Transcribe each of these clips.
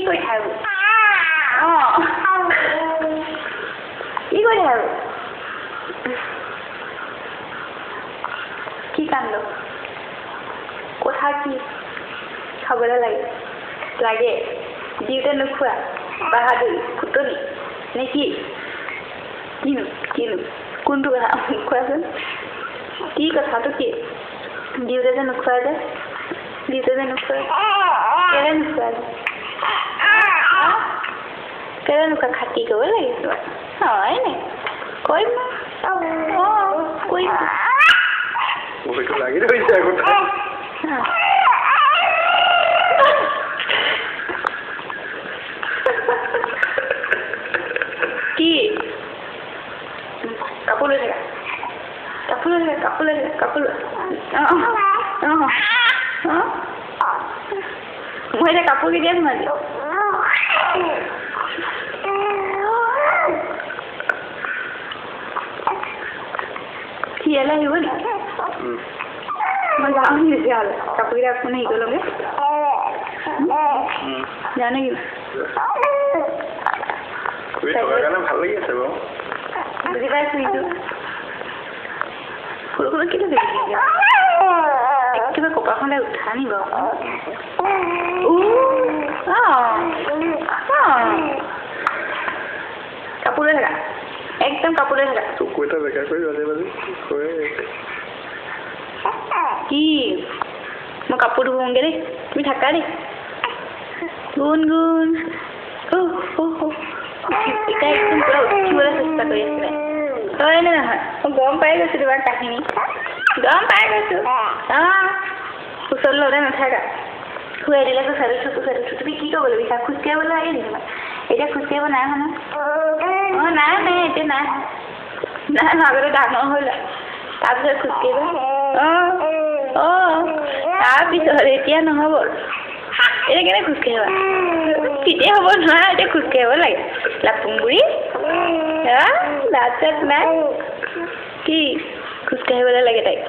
কৰি থাক কি কৰি থাক কি কান্দ কথা কি খাবলৈ লাগে দিওঁতে নোখোৱা বাহাদুৰি ফুটনি নে কি কিনো কোনটো কথা কোৱাচোন কি কথাটো কি দিওঁতে যে নোখোৱা যে কেলে নোখোৱা কেলে নোখোৱা খাতি কৰিব লাগিছিল হয় নে কৰিম কৰিম লাগি ধৰিছে কি কাপোৰ লৈ থাকা মই এতিয়া কাপোৰ কেতিয়া সোমালি সি ইয়ালৈ আহিব নি মই যাওঁ নি তেতিয়াহ'লে কাপোৰকেইটা আপুনি হেৰি কৰি ল'মগৈ যাওঁ নেকি ভাল লাগি আছে বাৰু বুজি পাইছো ইটো সৰু কেলে দেখিছে কিবা কপালখনলে উঠা নি বাৰু কাপোৰ লৈ থাকা একদম কাপোৰ লৈ থাকা চকু এটা বেকা কৰি বাজে কি মই কাপোৰ ধুওঁগে দেই তুমি থাকা দেই গুণ এতিয়া একদম পুৰা উঠিবলৈ চেষ্টা কৰি আছিলে হয় নে নহয় মই গম পাই গৈছো তোমাৰ কাহিনী গম পাই গৈছো ওচৰত লওঁতে নাথাকা খুৱাই দিলে চকু তুমি কি কৰিব লাগিব খোজকাঢ়িব লাগে নি তোমাক এতিয়া খোজকাঢ়িব নাই হোৱা নাই এতিয়া নাই আগতে ডাঙৰ হৈ লয় তাৰপিছত খোজকাঢ়িব তাৰপিছত এতিয়া নহ'ব এতিয়া কেনে খোজকাঢ়িবা তেতিয়া হ'ব নোৱাৰা এতিয়া খোজকাঢ়িব লাগে লাপুংগুৰি দাঁত চাত নাই কি খোজকাঢ়িবলৈ লাগে তাইক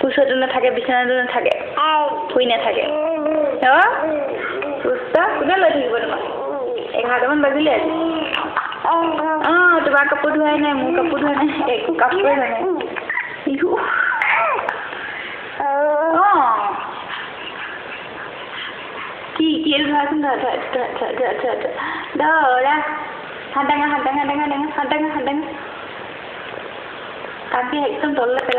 কোচতো নাথাকে বিচনাতো নাথাকে শুই নাথাকে সুস্থ কোনে লৈ থাকিব তোমাক 11টামান বাজিলে আজি তোমাৰ কাপোৰ ধোৱাই নাই মোৰ কাপোৰ ধোৱা নাই একো কাপোৰে ধোৱা নাই বিহু কি ধৰাচোন ধৰা হাত দাঙা কাকি একদম তললৈ পেলাই